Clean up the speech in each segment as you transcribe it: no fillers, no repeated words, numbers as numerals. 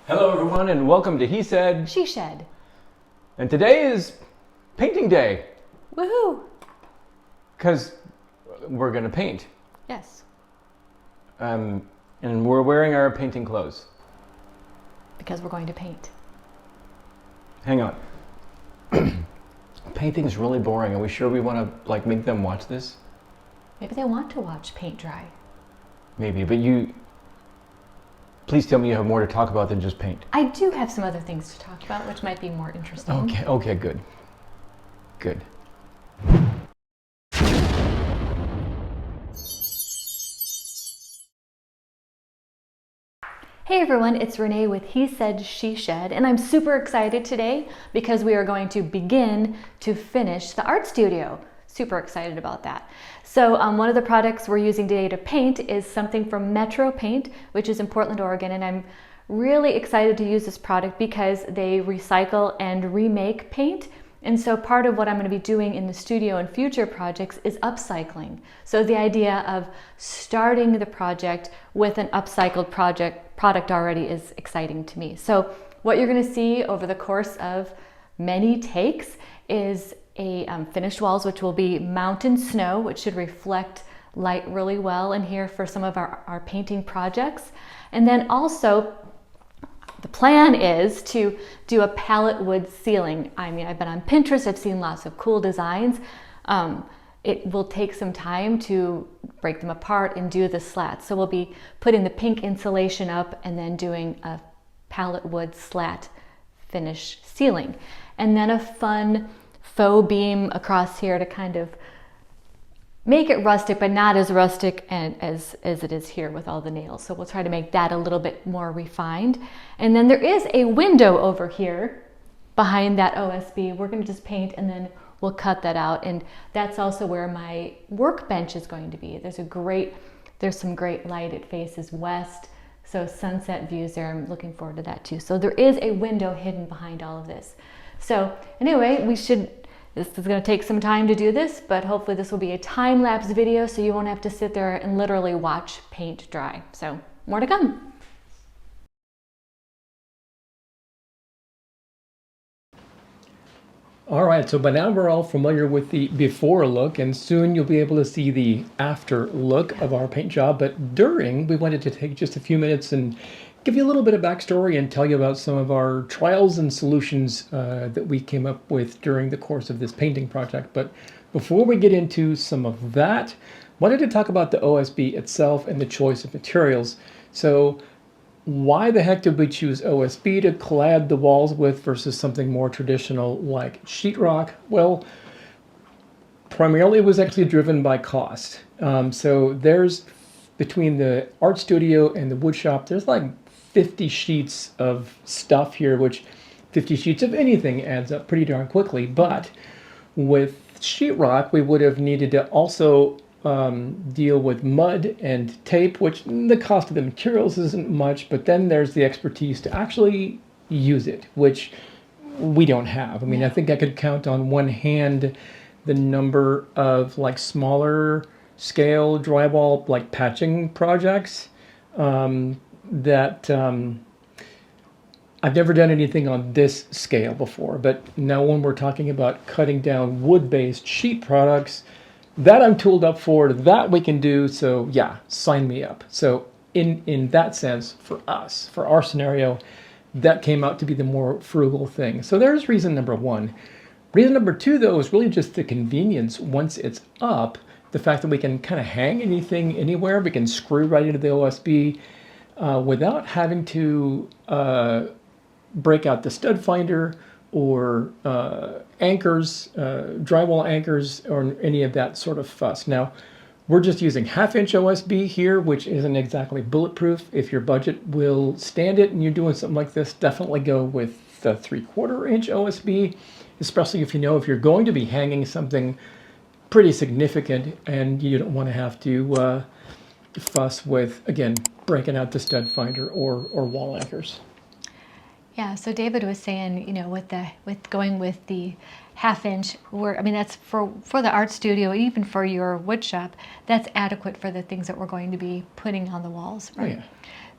Hello everyone and welcome to He Said, She Shed. and today is painting day, Woohoo! because we're going to paint, Yes, and we're wearing our painting clothes. because we're going to paint. Hang on. Painting's really boring. Are we sure we want to make them watch this? Maybe they want to watch paint dry. Maybe, but please tell me you have more to talk about than just paint. I do have some other things to talk about, which might be more interesting. Okay, good. Good. Hey everyone, it's Renee with He Said, She Shed, and I'm super excited today because we are going to begin to finish the art studio. Super excited about that. So one of the products we're using today to paint is something from Metro Paint, which is in Portland, Oregon, and I'm really excited to use this product because they recycle and remake paint. And so part of what I'm going to be doing in the studio and future projects is upcycling. So the idea of starting the project with an upcycled product already is exciting to me. So what you're going to see over the course of many takes is a finished walls, which will be mountain snow, which should reflect light really well in here for some of our painting projects. And then also the plan is to do a palette wood ceiling. I mean, I've been on Pinterest, I've seen lots of cool designs. It will take some time to break them apart and do the slats. So we'll be putting the pink insulation up and then doing a palette wood slat finish ceiling. And then a fun faux beam across here to kind of make it rustic, but not as rustic as it is here with all the nails. So we'll try to make that a little bit more refined. And then there is a window over here behind that OSB. We're going to just paint and then we'll cut that out. And that's also where my workbench is going to be. There's some great light. It faces west. So sunset views there. I'm looking forward to that too. So there is a window hidden behind all of this. So anyway, this is going to take some time to do this, but hopefully this will be a time-lapse video so you won't have to sit there and literally watch paint dry. So more to come. All right, so by now we're all familiar with the before look, and soon you'll be able to see the after look of our paint job. But during, we wanted to take just a few minutes and give you a little bit of backstory and tell you about some of our trials and solutions that we came up with during the course of this painting project. But before we get into some of that, wanted to talk about the OSB itself and the choice of materials. So why the heck did we choose OSB to clad the walls with versus something more traditional like sheetrock? Well, primarily it was actually driven by cost. So there's, between the art studio and the wood shop, there's like 50 sheets of stuff here, which 50 sheets of anything adds up pretty darn quickly. But with sheetrock, we would have needed to also deal with mud and tape, which the cost of the materials isn't much, but then there's the expertise to actually use it, which we don't have. I mean, I think I could count on one hand the number of smaller scale drywall patching projects that I've never done anything on this scale before. But now when we're talking about cutting down wood-based sheet products, that I'm tooled up for, that we can do. So yeah, sign me up. So in that sense, for us, for our scenario, that came out to be the more frugal thing. So there's reason number one. Reason number two, though, is really just the convenience once it's up. The fact that we can kind of hang anything anywhere. We can screw right into the OSB without having to break out the stud finder or anchors, drywall anchors, or any of that sort of fuss. Now, we're just using 1/2-inch OSB here, which isn't exactly bulletproof. If your budget will stand it and you're doing something like this, definitely go with the 3/4-inch OSB, especially if you're going to be hanging something pretty significant and you don't want to have to fuss with, again, breaking out the stud finder or wall anchors. Yeah, so David was saying, with going with the 1/2-inch, that's for the art studio, even for your wood shop, that's adequate for the things that we're going to be putting on the walls, right? Oh, yeah.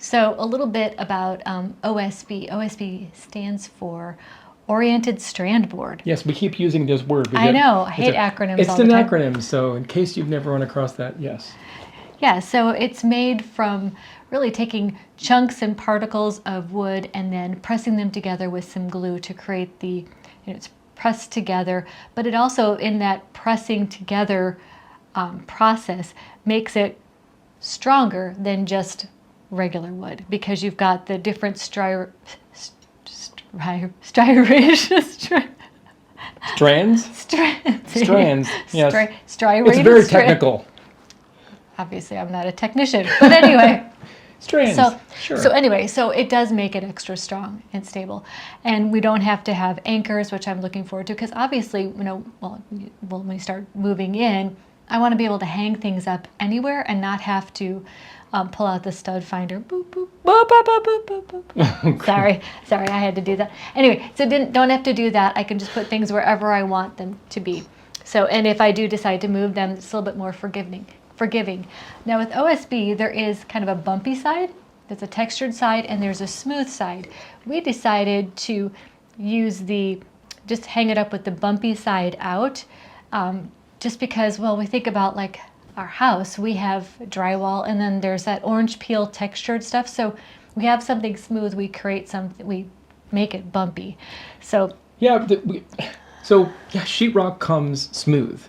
So a little bit about OSB. OSB stands for Oriented Strand Board. Yes, we keep using this word. I know. I hate acronyms all the time. It's an acronym, so in case you've never run across that, yes. Yeah, so it's made from really taking chunks and particles of wood and then pressing them together with some glue to create it's pressed together, but it also, in that pressing together process, makes it stronger than just regular wood, because you've got the different strands. Yes. Striated It's very technical. Obviously, I'm not a technician, but anyway. Strands. So anyway, so it does make it extra strong and stable, and we don't have to have anchors, which I'm looking forward to, because obviously, when we start moving in, I want to be able to hang things up anywhere and not have to pull out the stud finder. Boop, boop, boop, boop, boop, boop, boop. Sorry, I had to do that. Anyway, so don't have to do that. I can just put things wherever I want them to be. So, and if I do decide to move them, it's a little bit more forgiving. Now with OSB, there is kind of a bumpy side, there's a textured side, and there's a smooth side. We decided to just hang it up with the bumpy side out, just because, we think about like our house, we have drywall, and then there's that orange peel textured stuff. So we have something smooth, we make it bumpy. So sheetrock comes smooth.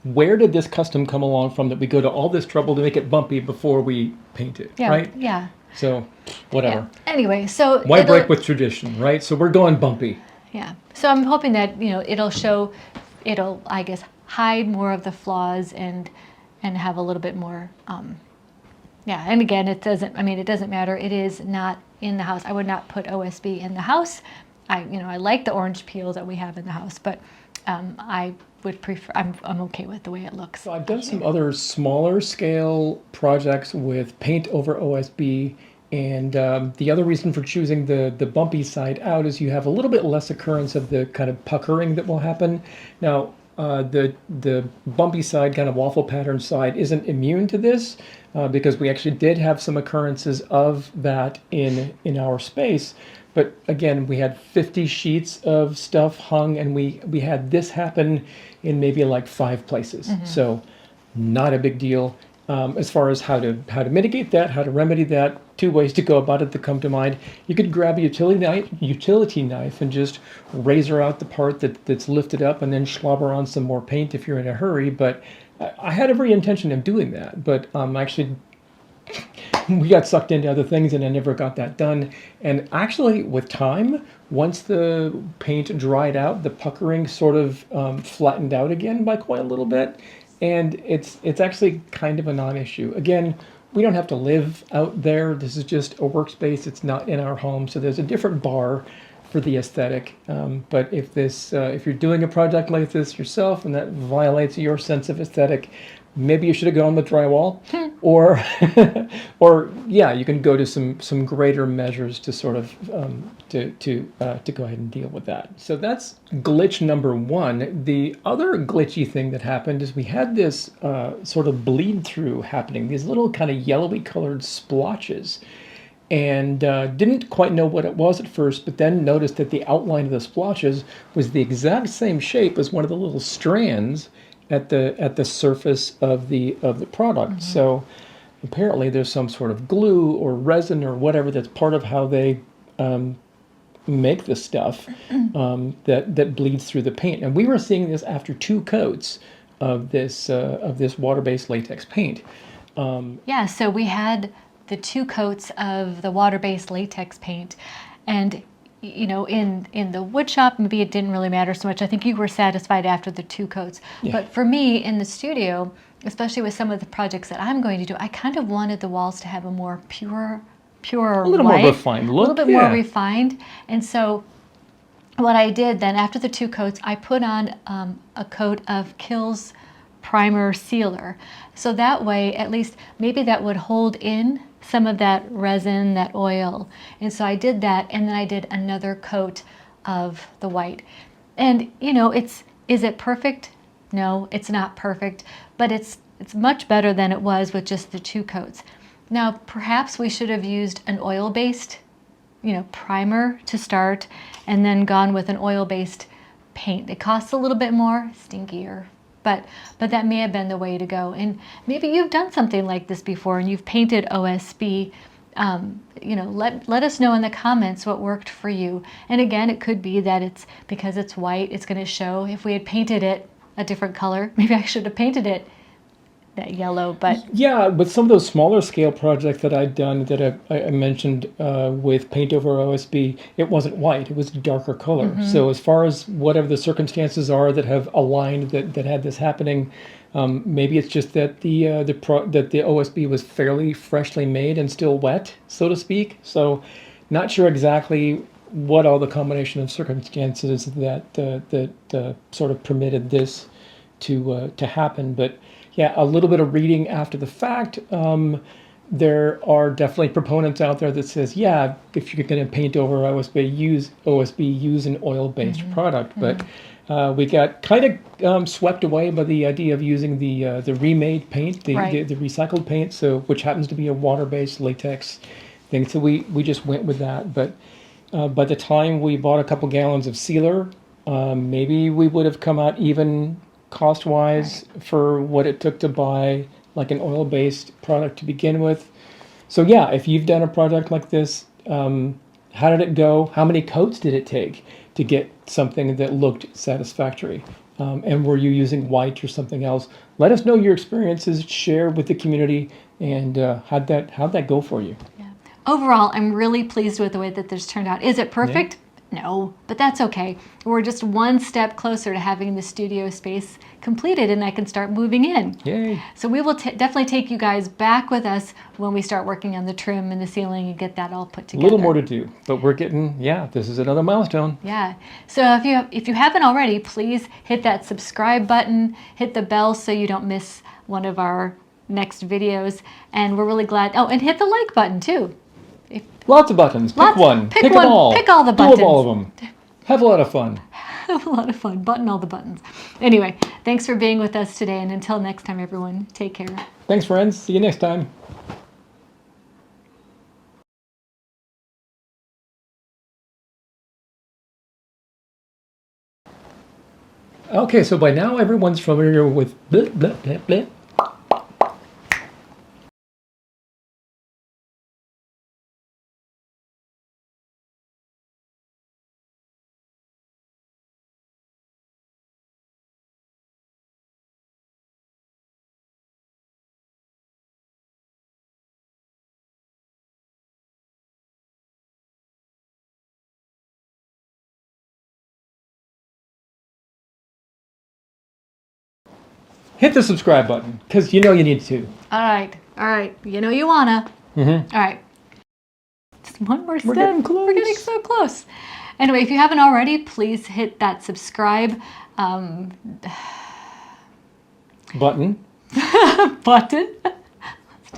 Where did this custom come along from that we go to all this trouble to make it bumpy before we paint it, right? Yeah. So, whatever. Yeah. Anyway, so why break with tradition, right? So we're going bumpy. Yeah. So I'm hoping that it'll I guess hide more of the flaws and have a little bit more. And again, it doesn't matter. It is not in the house. I would not put OSB in the house. I like the orange peel that we have in the house, but I would prefer. I'm okay with the way it looks. So I've done some other smaller scale projects with paint over OSB, and the other reason for choosing the bumpy side out is you have a little bit less occurrence of the kind of puckering that will happen. Now the bumpy side, kind of waffle pattern side, isn't immune to this because we actually did have some occurrences of that in our space. But again, we had 50 sheets of stuff hung, and we had this happen in maybe like 5 places. Mm-hmm. So not a big deal. As far as how to mitigate that, how to remedy that, 2 ways to go about it that come to mind. You could grab a utility knife and just razor out the part that's lifted up and then slobber on some more paint if you're in a hurry. But I had every intention of doing that, but actually we got sucked into other things and I never got that done. And actually with time, once the paint dried out, the puckering sort of flattened out again by quite a little bit. And it's actually kind of a non-issue. Again, we don't have to live out there. This is just a workspace. It's not in our home. So there's a different bar for the aesthetic. But if you're doing a project like this yourself and that violates your sense of aesthetic, maybe you should have gone with drywall, or you can go to some greater measures to sort of to go ahead and deal with that. So that's glitch number 1. The other glitchy thing that happened is we had this sort of bleed through happening, these little kind of yellowy colored splotches, and didn't quite know what it was at first, but then noticed that the outline of the splotches was the exact same shape as one of the little strands at the surface of the product. Mm-hmm. So apparently there's some sort of glue or resin or whatever that's part of how they make the stuff that bleeds through the paint. And we were seeing this after 2 coats of this water-based latex paint. So we had the 2 coats of the water-based latex paint, and in the wood shop, maybe it didn't really matter so much. I think you were satisfied after the 2 coats. Yeah. But for me, in the studio, especially with some of the projects that I'm going to do, I kind of wanted the walls to have a more pure a little white, more refined look. A little bit more refined. And so what I did then, after the 2 coats, I put on a coat of Kills Primer Sealer. So that way, at least, maybe that would hold in some of that resin, that oil. And so I did that, and then I did another coat of the white. And is it perfect? No, it's not perfect, but it's much better than it was with just the 2 coats. Now, perhaps we should have used an oil-based, primer to start, and then gone with an oil-based paint. It costs a little bit more, stinkier, but that may have been the way to go. And maybe you've done something like this before and you've painted OSB. Let us know in the comments what worked for you. And again, it could be that it's because it's white, it's going to show. If we had painted it a different color, maybe I should have painted it that yellow, but yeah, with some of those smaller scale projects that I'd done that I mentioned with paint over OSB, it wasn't white, it was a darker color. So as far as whatever the circumstances are that have aligned that had this happening, maybe it's just that the OSB was fairly freshly made and still wet, so to speak. So not sure exactly what all the combination of circumstances that sort of permitted this to happen, but yeah, a little bit of reading after the fact. There are definitely proponents out there that says, yeah, if you're going to paint over OSB, use an oil-based product. But we got kind of swept away by the idea of using the remade paint, the recycled paint, which happens to be a water-based latex thing. So we just went with that. But by the time we bought a couple gallons of sealer, maybe we would have come out even cost-wise for what it took to buy like an oil-based product to begin with. So yeah, if you've done a project like this, how did it go? How many coats did it take to get something that looked satisfactory? And were you using white or something else? Let us know your experiences, share with the community, and how'd that go for you? yeah. Overall, I'm really pleased with the way that this turned out. Is it perfect? No, but that's okay. We're just one step closer to having the studio space completed and I can start moving in. Yay. So we will definitely take you guys back with us when we start working on the trim and the ceiling and get that all put together. A little more to do, but we're getting, this is another milestone. Yeah. So if you haven't already, please hit that subscribe button, hit the bell so you don't miss one of our next videos. And we're really glad. Oh, and hit the like button too. Lots of buttons. Pick one. Pick them one. all. Pick all the buttons. Do all of them. Have a lot of fun. Have a lot of fun. Button all the buttons. Anyway, thanks for being with us today. And until next time, everyone, take care. Thanks, friends. See you next time. Okay, so by now everyone's familiar with blah, blah, blah, blah. Hit the subscribe button, because you know you need to. All right. You know you wanna. All right. Just one more step. We're getting close. We're getting so close. Anyway, if you haven't already, please hit that subscribe Button. button. Let's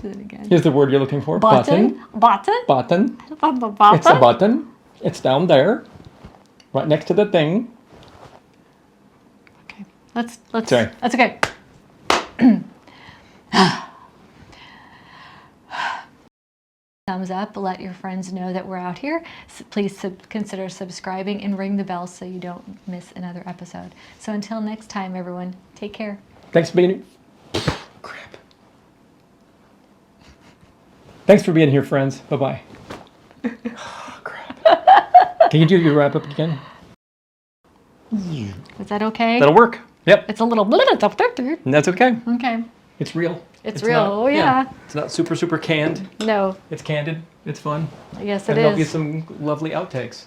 do it again. Here's the word you're looking for. Button. Button. It's a button. It's down there, right next to the thing. Okay. Let's. Sorry. That's okay. Thumbs up, let your friends know that we're out here. Please consider subscribing and ring the bell so you don't miss another episode. So until next time, everyone, take care. Thanks for being crap. Thanks for being here, friends. Bye-bye. Crap. Can you do your wrap up again? Is that okay? That'll work. Yep. It's a little That's okay. Okay. It's real. It's real. Oh, yeah. It's not super canned. No. It's candid. It's fun. Yes, And it there'll be is. some lovely outtakes.